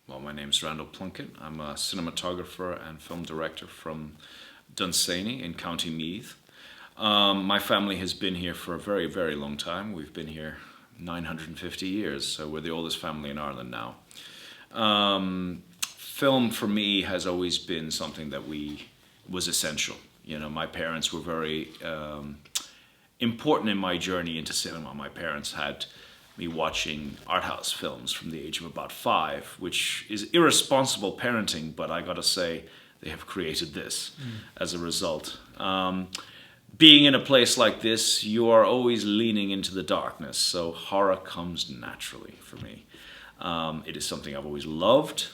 Well, my name's Randal Plunkett. I'm a cinematographer and film director from Dunsany in County Meath. My family has been here for a very, very long time. We've been here 950 years, so we're the oldest family in Ireland now. Film for me has always been something that was essential. You know, my parents were very important in my journey into cinema. My parents had me watching art house films from the age of about 5, which is irresponsible parenting, but I gotta say, they have created this as a result. Being in a place like this, you are always leaning into the darkness, so horror comes naturally for me. It is something I've always loved.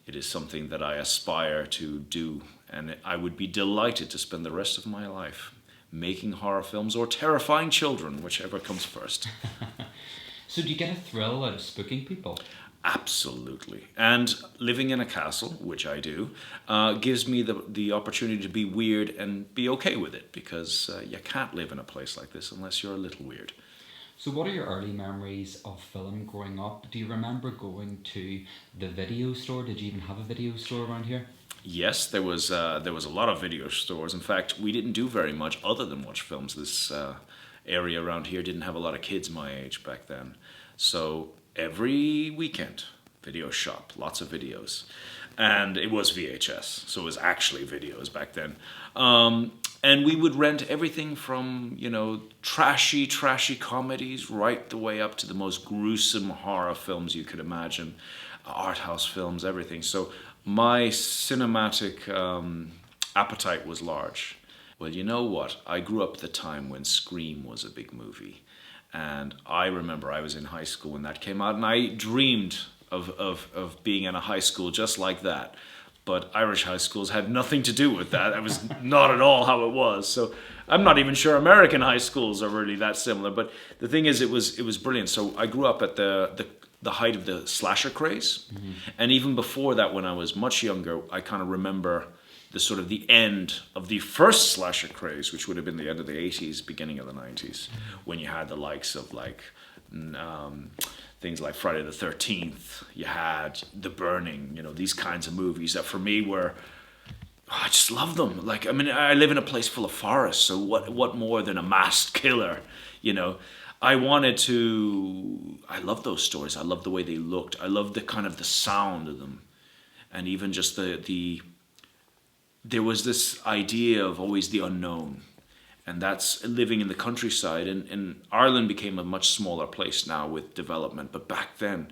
It is something that I aspire to do, and I would be delighted to spend the rest of my life making horror films or terrifying children, whichever comes first. So do you get a thrill out of spooking people? Absolutely. And living in a castle, which I do, gives me the opportunity to be weird and be okay with it, because you can't live in a place like this unless you're a little weird. So what are your early memories of film growing up? Do you remember going to the video store? Did you even have a video store around here? Yes, there was a lot of video stores. In fact, we didn't do very much other than watch films. This area around here didn't have a lot of kids my age back then. So every weekend, video shop, lots of videos. And it was VHS, so it was actually videos back then. And we would rent everything from, trashy comedies right the way up to the most gruesome horror films you could imagine, art house films, everything. So my cinematic appetite was large. Well, you know what? I grew up at the time when Scream was a big movie. And I remember I was in high school when that came out, and I dreamed of being in a high school just like that. But Irish high schools had nothing to do with that. That was not at all how it was. So I'm not even sure American high schools are really that similar. But the thing is, it was brilliant. So I grew up at the height of the slasher craze. Mm-hmm. And even before that, when I was much younger, I kind of remember the end of the first slasher craze, which would have been the end of the 80s, beginning of the 90s, when you had the likes of things like Friday the 13th, you had The Burning, these kinds of movies that for me were, I just love them. I live in a place full of forests, so what more than a masked killer, I love those stories. I love the way they looked. I love the sound of them. And even just there was this idea of always the unknown, and that's living in the countryside. And Ireland became a much smaller place now with development, but back then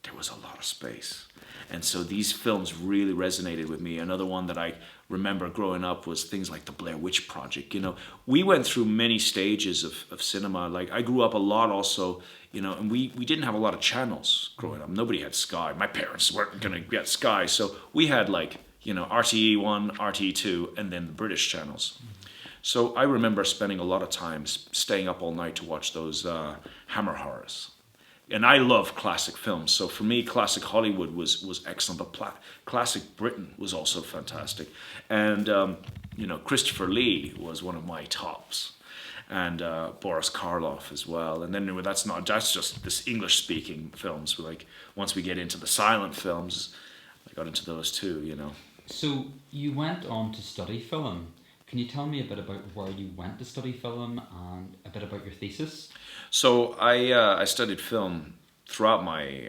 there was a lot of space. And so these films really resonated with me. Another one that I remember growing up was things like the Blair Witch Project. We went through many stages of cinema. Like, I grew up a lot also, and we didn't have a lot of channels growing up. Nobody had Sky. My parents weren't going to get Sky. So we had RTE1, RTE2, and then the British channels. So I remember spending a lot of time staying up all night to watch those Hammer horrors. And I love classic films. So for me, classic Hollywood was excellent, but classic Britain was also fantastic. And, Christopher Lee was one of my tops. And Boris Karloff as well. And then that's just this English-speaking films. Once we get into the silent films, I got into those too, So you went on to study film. Can you tell me a bit about where you went to study film and a bit about your thesis? So I studied film throughout my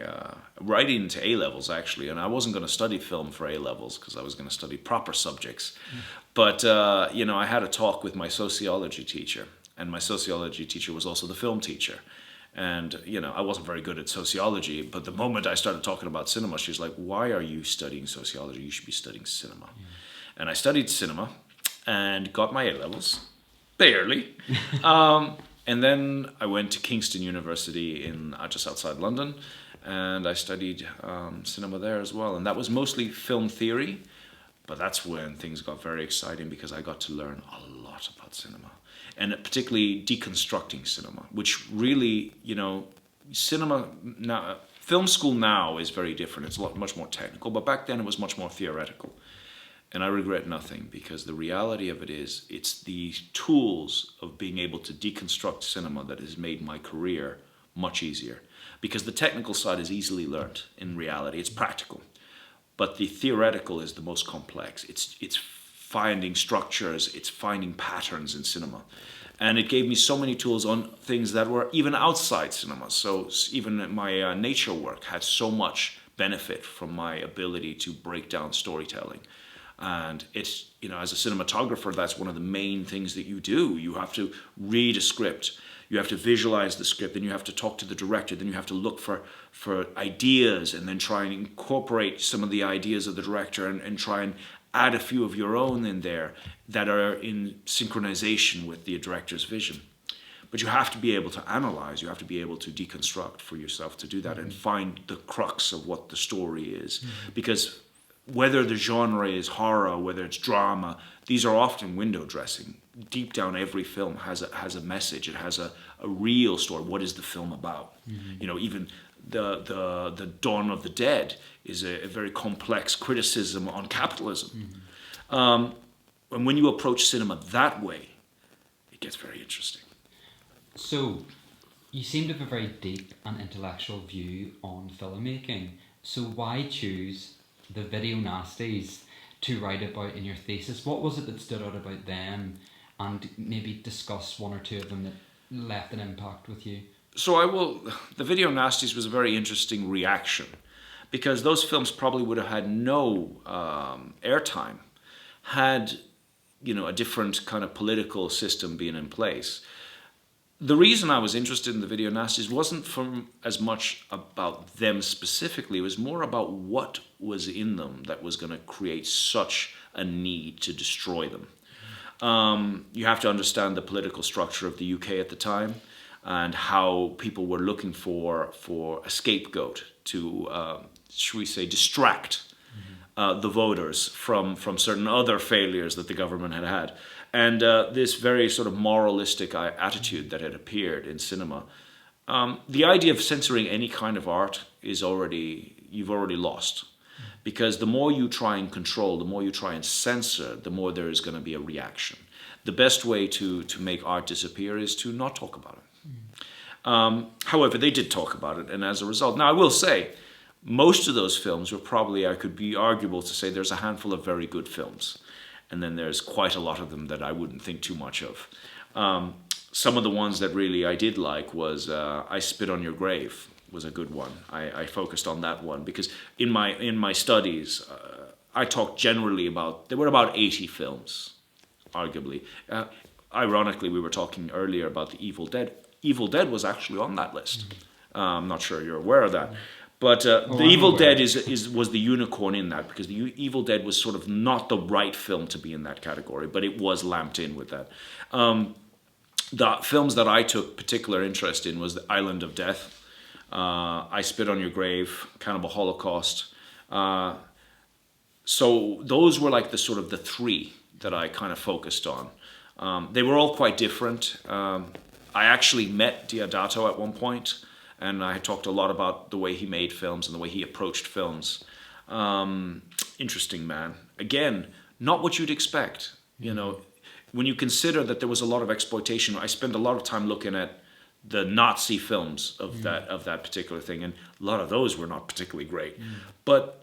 right into A-levels, actually, and I wasn't going to study film for A-levels because I was going to study proper subjects. But I had a talk with my sociology teacher, and my sociology teacher was also the film teacher. And, I wasn't very good at sociology, but the moment I started talking about cinema, she was like, "Why are you studying sociology? You should be studying cinema." And I studied cinema and got my A-levels, barely. And then I went to Kingston University in just outside London, and I studied cinema there as well. And that was mostly film theory, but that's when things got very exciting because I got to learn a lot about cinema. And particularly deconstructing cinema, which really, cinema now, film school now is very different. It's much more technical, but back then it was much more theoretical. And I regret nothing, because the reality of it is, it's the tools of being able to deconstruct cinema that has made my career much easier. Because the technical side is easily learnt in reality. It's practical. but the theoretical is the most complex. It's finding structures, it's finding patterns in cinema. And it gave me so many tools on things that were even outside cinema. So even my nature work had so much benefit from my ability to break down storytelling. And it's, as a cinematographer, that's one of the main things that you do. You have to read a script, you have to visualize the script, then you have to talk to the director, then you have to look for ideas, and then try and incorporate some of the ideas of the director, and try and add a few of your own in there that are in synchronization with the director's vision. But you have to be able to analyze, you have to be able to deconstruct for yourself to do that, and find the crux of what the story is. Because whether the genre is horror, whether it's drama, these are often window dressing. Deep down, every film has a message. It has a real story. What is the film about? Even the Dawn of the Dead is a very complex criticism on capitalism. And when you approach cinema that way, it gets very interesting. So, you seem to have a very deep and intellectual view on filmmaking. So why choose the video nasties to write about in your thesis? What was it that stood out about them, and maybe discuss one or two of them that left an impact with you? So the video nasties was a very interesting reaction, because those films probably would have had no airtime had a different kind of political system being in place. The reason I was interested in the video nasties wasn't from as much about them specifically. It was more about what was in them that was going to create such a need to destroy them. You have to understand the political structure of the UK at the time, and how people were looking for a scapegoat to, should we say, distract the voters from certain other failures that the government had had. And this very sort of moralistic attitude that had appeared in cinema. The idea of censoring any kind of art you've already lost. Because the more you try and control, the more you try and censor, the more there is going to be a reaction. The best way to make art disappear is to not talk about it. However, they did talk about it, and as a result, now I will say, most of those films were probably, I could be arguable to say there's a handful of very good films. And then there's quite a lot of them that I wouldn't think too much of. Some of the ones that really I did like was I Spit on Your Grave was a good one. I focused on that one because in my studies, I talked generally there were about 80 films, arguably. Ironically, we were talking earlier about the Evil Dead. Evil Dead was actually on that list. I'm not sure you're aware of that. But the Evil Dead was the unicorn in that, because the Evil Dead was sort of not the right film to be in that category, but it was lamped in with that. The films that I took particular interest in was The Island of Death, I Spit on Your Grave, Cannibal Holocaust. So those were like the three that I kind of focused on. They were all quite different. I actually met Diodato at one point, and I talked a lot about the way he made films and the way he approached films. Interesting man. Again, not what you'd expect. When you consider that there was a lot of exploitation, I spent a lot of time looking at the Nazi films of that particular thing, and a lot of those were not particularly great. But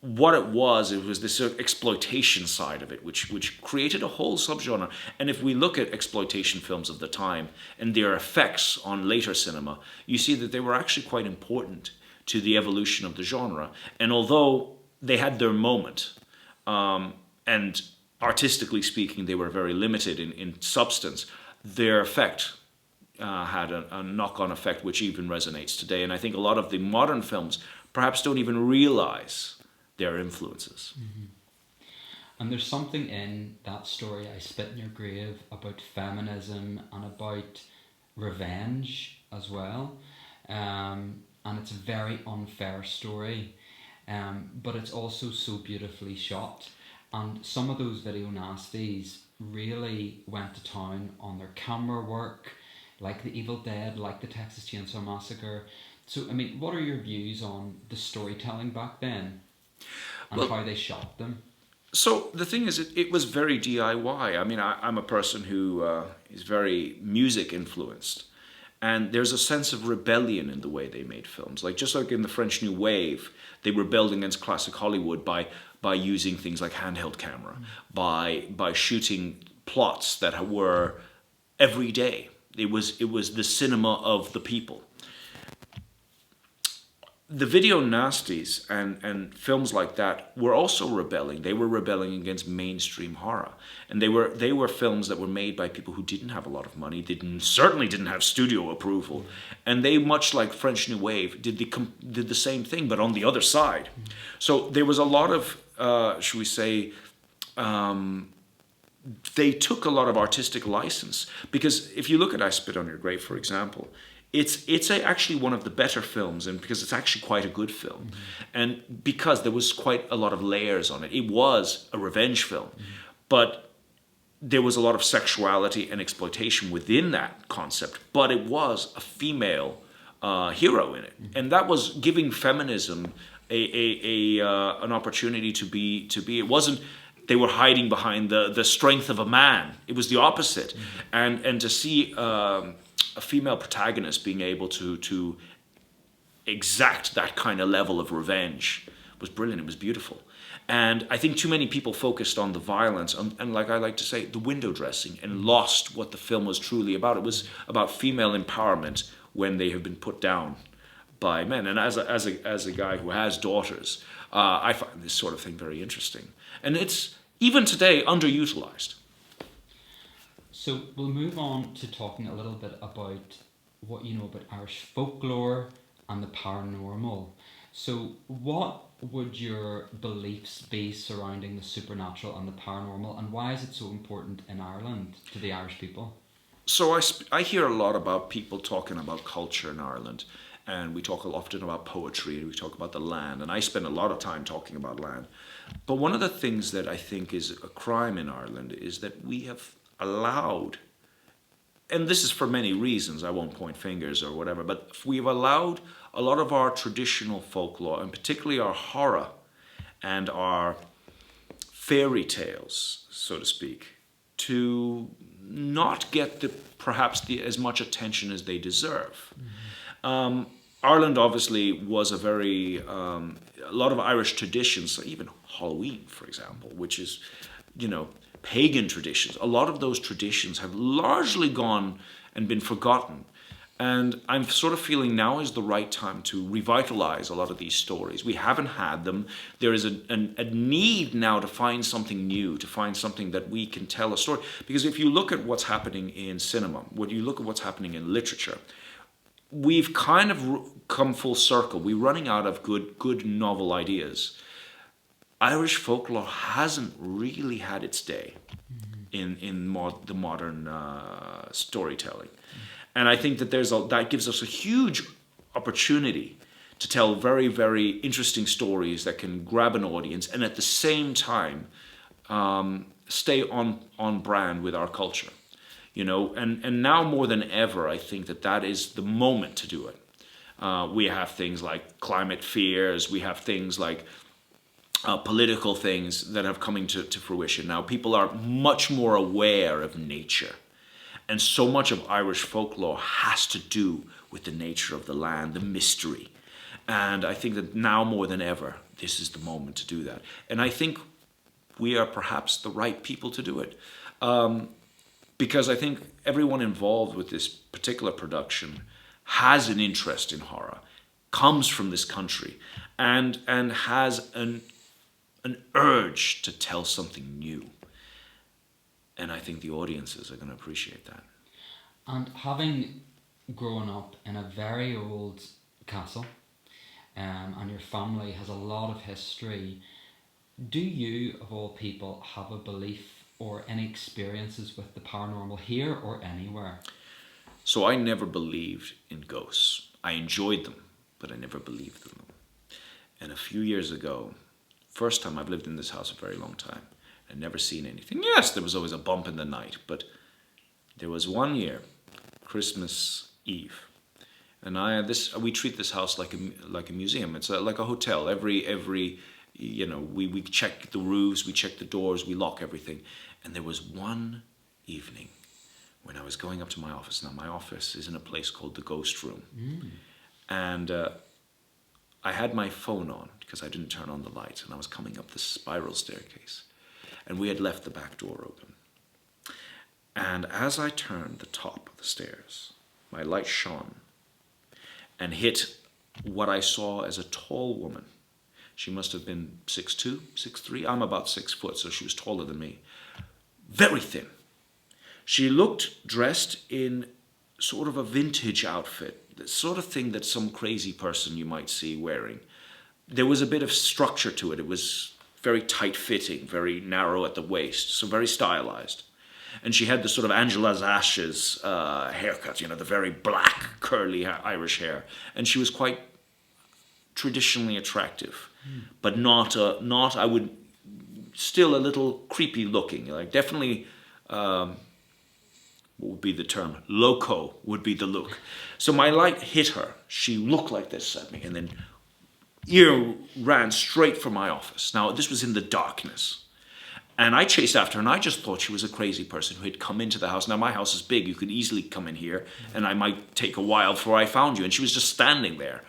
what it was this exploitation side of it, which created a whole subgenre. And if we look at exploitation films of the time and their effects on later cinema, you see that they were actually quite important to the evolution of the genre. And although they had their moment, and artistically speaking, they were very limited in substance, their effect had a knock-on effect which even resonates today. And I think a lot of the modern films perhaps don't even realize their influences. And there's something in that story, I Spit in Your Grave, about feminism and about revenge as well. And it's a very unfair story, but it's also so beautifully shot. And some of those video nasties really went to town on their camera work, like The Evil Dead, like the Texas Chainsaw Massacre. So, what are your views on the storytelling back then and how they shot them? So the thing is, it was very DIY. I'm a person who is very music influenced. And there's a sense of rebellion in the way they made films. Like just like in the French New Wave, they rebelled against classic Hollywood by using things like handheld camera, by shooting plots that were everyday. It was the cinema of the people. The video nasties and films like that were also rebelling. They were rebelling against mainstream horror, and they were films that were made by people who didn't have a lot of money, certainly didn't have studio approval, and they, much like French New Wave, did the same thing, but on the other side. So there was a lot of, should we say, they took a lot of artistic license, because if you look at I Spit on Your Grave, for example, it's actually one of the better films, and because it's actually quite a good film, and because there was quite a lot of layers on it. It was a revenge film, but there was a lot of sexuality and exploitation within that concept, but it was a female hero in it, and that was giving feminism an opportunity to be. It wasn't they were hiding behind the strength of a man. It was the opposite, and to see a female protagonist being able to exact that kind of level of revenge was brilliant. It was beautiful. And I think too many people focused on the violence and like I like to say, the window dressing, and lost what the film was truly about. It was about female empowerment when they have been put down by men. And as a guy who has daughters, I find this sort of thing very interesting. And it's, even today, underutilized. So we'll move on to talking a little bit about what you know about Irish folklore and the paranormal. So what would your beliefs be surrounding the supernatural and the paranormal, and why is it so important in Ireland to the Irish people? So I hear a lot about people talking about culture in Ireland, and we talk often about poetry, and we talk about the land, and I spend a lot of time talking about land. But one of the things that I think is a crime in Ireland is that we have allowed, and this is for many reasons, I won't point fingers or whatever, but we've allowed a lot of our traditional folklore, and particularly our horror and our fairy tales, so to speak, to not get as much attention as they deserve. Ireland obviously was a lot of Irish traditions, even Halloween, for example, which is, pagan traditions. A lot of those traditions have largely gone and been forgotten. And I'm sort of feeling now is the right time to revitalize a lot of these stories. We haven't had them. There is a need now to find something new, to find something that we can tell a story. Because if you look at what's happening in cinema, when you look at what's happening in literature, we've kind of come full circle. We're running out of good novel ideas. Irish folklore hasn't really had its day in the modern storytelling. And I think that that gives us a huge opportunity to tell very, very interesting stories that can grab an audience and at the same time stay on brand with our culture. And now more than ever, I think that is the moment to do it. We have things like climate fears. We have things like political things that have coming to fruition. Now, people are much more aware of nature. And so much of Irish folklore has to do with the nature of the land, the mystery. And I think that now more than ever, this is the moment to do that. And I think we are perhaps the right people to do it. Because I think everyone involved with this particular production has an interest in horror, comes from this country, and has an urge to tell something new. And I think the audiences are going to appreciate that. And having grown up in a very old castle, and your family has a lot of history, do you, of all people, have a belief or any experiences with the paranormal here or anywhere? So I never believed in ghosts. I enjoyed them, but I never believed in them. And a few years ago, first time I've lived in this house a very long time, I'd never seen anything. Yes, there was always a bump in the night, but there was one year, Christmas Eve, and we treat this house like a museum. It's like a hotel. Every we check the roofs, we check the doors, we lock everything. And there was one evening when I was going up to my office. Now, my office is in a place called the Ghost Room. And I had my phone on because I didn't turn on the lights, and I was coming up the spiral staircase. And we had left the back door open. And as I turned the top of the stairs, my light shone and hit what I saw as a tall woman. She must have been 6'2", 6'3". I'm about 6 foot, so she was taller than me. Very thin. She looked dressed in sort of a vintage outfit, the sort of thing that some crazy person you might see wearing. There was a bit of structure to it. It was very tight-fitting, very narrow at the waist, so very stylized. And she had the sort of Angela's Ashes haircut, the very black, curly Irish hair. And she was quite traditionally attractive, but not, still a little creepy looking. Like definitely, what would be the term? Loco would be the look. So my light hit her. She looked like this at me, and then ear ran straight for my office. Now, this was in the darkness. And I chased after her, and I just thought she was a crazy person who had come into the house. Now, my house is big. You could easily come in here, and I might take a while before I found you. And she was just standing there.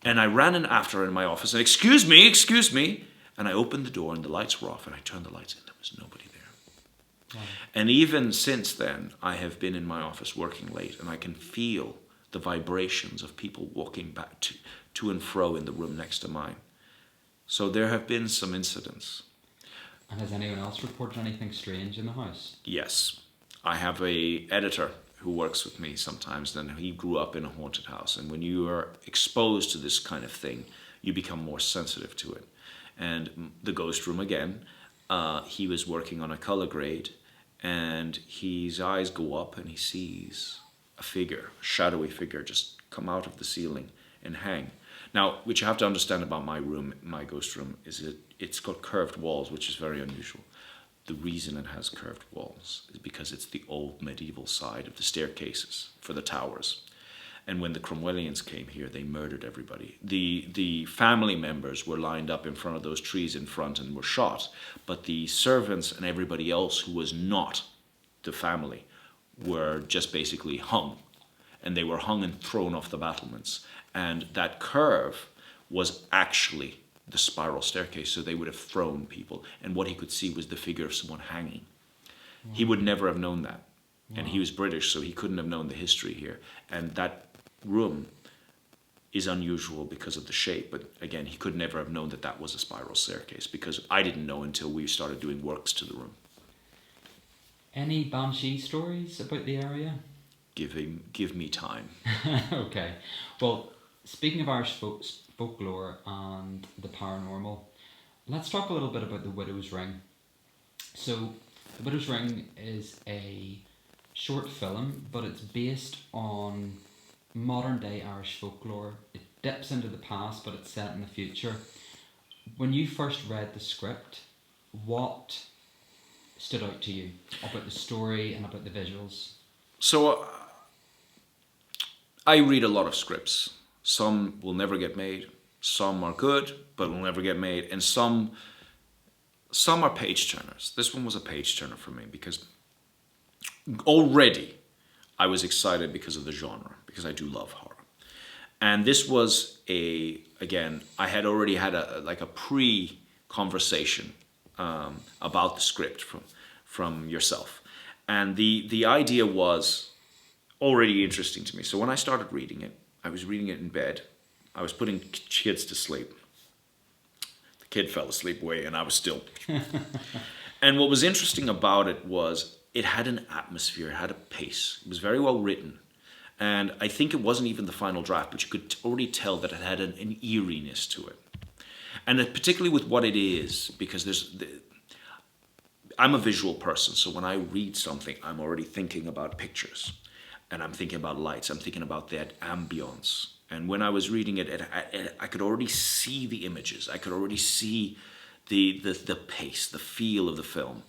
And I ran in after her in my office, and excuse me. And I opened the door, and the lights were off, and I turned the lights in. There was nobody there. Wow. And even since then, I have been in my office working late, and I can feel the vibrations of people walking back to and fro in the room next to mine. So there have been some incidents. And has anyone else reported anything strange in the house? Yes. I have a editor who works with me sometimes, and he grew up in a haunted house. And when you are exposed to this kind of thing, you become more sensitive to it. And the Ghost Room again, he was working on a color grade, and his eyes go up and he sees a figure, a shadowy figure, just come out of the ceiling and hang. Now, what you have to understand about my room, my Ghost Room, is it's got curved walls, which is very unusual. The reason it has curved walls is because it's the old medieval side of the staircases for the towers. And when the Cromwellians came here, they murdered everybody. The family members were lined up in front of those trees in front and were shot. But the servants and everybody else who was not the family were just basically hung. And they were hung and thrown off the battlements. And that curve was actually the spiral staircase, so they would have thrown people. And what he could see was the figure of someone hanging. Wow. He would never have known that. Wow. And he was British, so he couldn't have known the history here. And that room is unusual because of the shape, but again, he could never have known that that was a spiral staircase, because I didn't know until we started doing works to the room. Any banshee stories about the area? Give me time. Okay. Well, speaking of Irish folklore and the paranormal, let's talk a little bit about the Widow's Ring. So, the Widow's Ring is a short film, but it's based on modern day Irish folklore. It dips into the past, but it's set in the future. When you first read the script, what stood out to you about the story and about the visuals? So, I read a lot of scripts. Some will never get made. Some are good, but will never get made. And some are page turners. This one was a page turner for me because already I was excited because of the genre, because I do love horror. And this was again, I had already had a pre-conversation about the script from yourself. And the idea was already interesting to me. So when I started reading it, I was reading it in bed. I was putting kids to sleep. The kid fell asleep way, and I was still. And what was interesting about it was it had an atmosphere, it had a pace. It was very well written. And I think it wasn't even the final draft, but you could already tell that it had an eeriness to it. And particularly with what it is, because I'm a visual person, so when I read something, I'm already thinking about pictures. And I'm thinking about lights, I'm thinking about that ambience. And when I was reading it, I could already see the images. I could already see the pace, the feel of the film.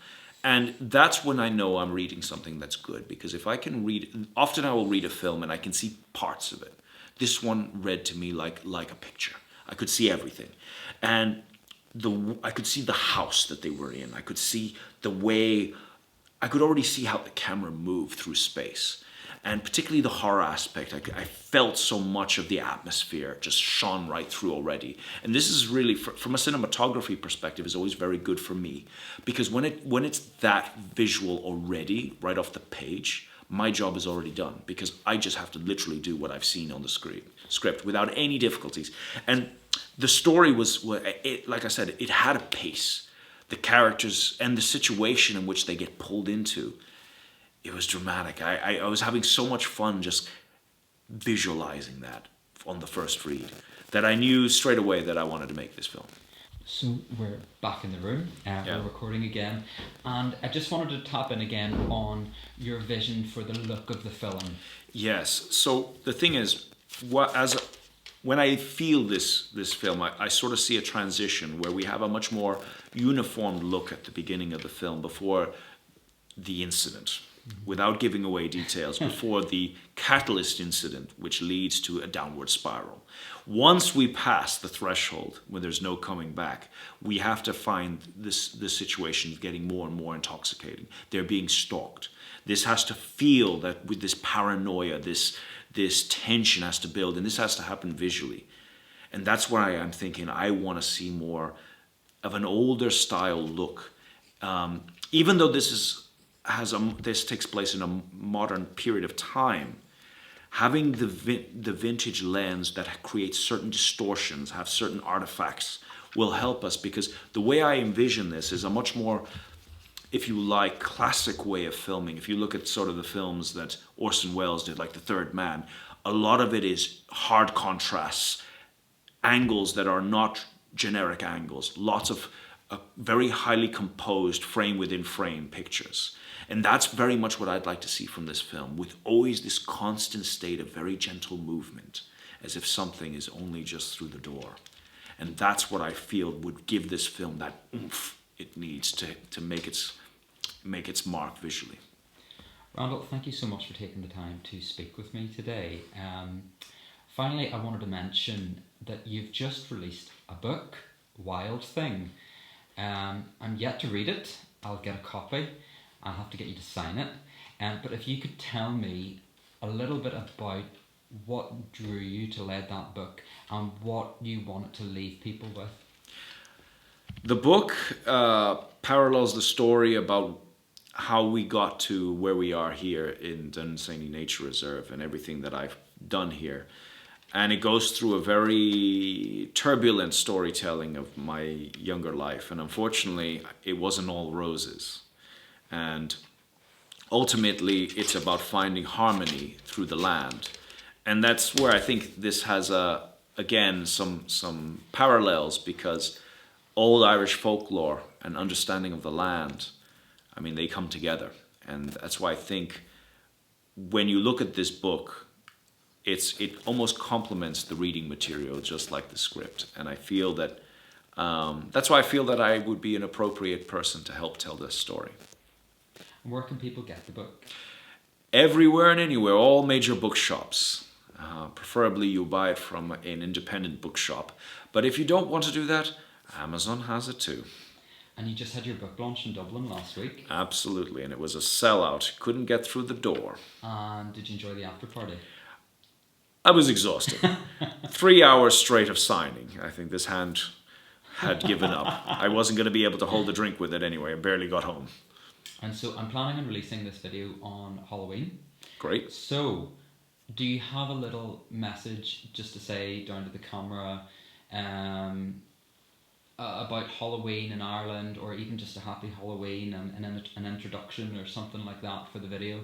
And that's when I know I'm reading something that's good. Because if I can read, often I will read a film and I can see parts of it. This one read to me like a picture. I could see everything. And I could see the house that they were in. I could see the way I could already see how the camera moved through space. And particularly the horror aspect, I felt so much of the atmosphere just shone right through already. And this is really, from a cinematography perspective, is always very good for me. Because when it's that visual already, right off the page, my job is already done. Because I just have to literally do what I've seen on the script without any difficulties. And the story was, like I said, it had a pace. The characters and the situation in which they get pulled into, it was dramatic. I was having so much fun just visualizing that on the first read that I knew straight away that I wanted to make this film. So we're back in the room, we're recording again, and I just wanted to tap in again on your vision for the look of the film. Yes, so the thing is, when I feel this film, I sort of see a transition where we have a much more uniformed look at the beginning of the film before the incident, without giving away details, before the catalyst incident, which leads to a downward spiral. Once we pass the threshold, when there's no coming back, we have to find this situation getting more and more intoxicating. They're being stalked. This has to feel that with this paranoia, this tension has to build, and this has to happen visually. And that's why I'm thinking I want to see more of an older style look. Even though this takes place in a modern period of time, having the vintage lens that creates certain distortions, have certain artifacts, will help us, because the way I envision this is a much more, if you like, classic way of filming. If you look at sort of the films that Orson Welles did, like The Third Man, a lot of it is hard contrasts, angles that are not generic angles, lots of very highly composed frame within frame pictures. And that's very much what I'd like to see from this film, with always this constant state of very gentle movement, as if something is only just through the door. And that's what I feel would give this film that oomph it needs to make its mark visually. Randal, thank you so much for taking the time to speak with me today. Finally, I wanted to mention that you've just released a book, Wild Thing. I'm yet to read it. I'll get a copy. I'll have to get you to sign it. But if you could tell me a little bit about what drew you to lead that book and what you wanted to leave people with. The book parallels the story about how we got to where we are here in Dunsany Nature Reserve and everything that I've done here. And it goes through a very turbulent storytelling of my younger life. And unfortunately, it wasn't all roses. And ultimately, it's about finding harmony through the land. And that's where I think this has, again, some parallels, because old Irish folklore and understanding of the land, I mean, they come together. And that's why I think when you look at this book, it almost complements the reading material, just like the script. And I feel that, that's why I feel that I would be an appropriate person to help tell this story. Where can people get the book? Everywhere and anywhere, all major bookshops. Preferably you buy it from an independent bookshop. But if you don't want to do that, Amazon has it too. And you just had your book launch in Dublin last week. Absolutely, and it was a sellout. Couldn't get through the door. And did you enjoy the after party? I was exhausted. 3 hours straight of signing. I think this hand had given up. I wasn't going to be able to hold a drink with it anyway. I barely got home. And so I'm planning on releasing this video on Halloween. Great. So, do you have a little message just to say down to the camera about Halloween in Ireland, or even just a happy Halloween and an introduction or something like that for the video?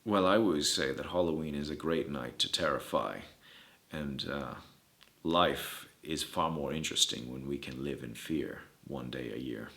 Well, I always say that Halloween is a great night to terrify, and life is far more interesting when we can live in fear one day a year.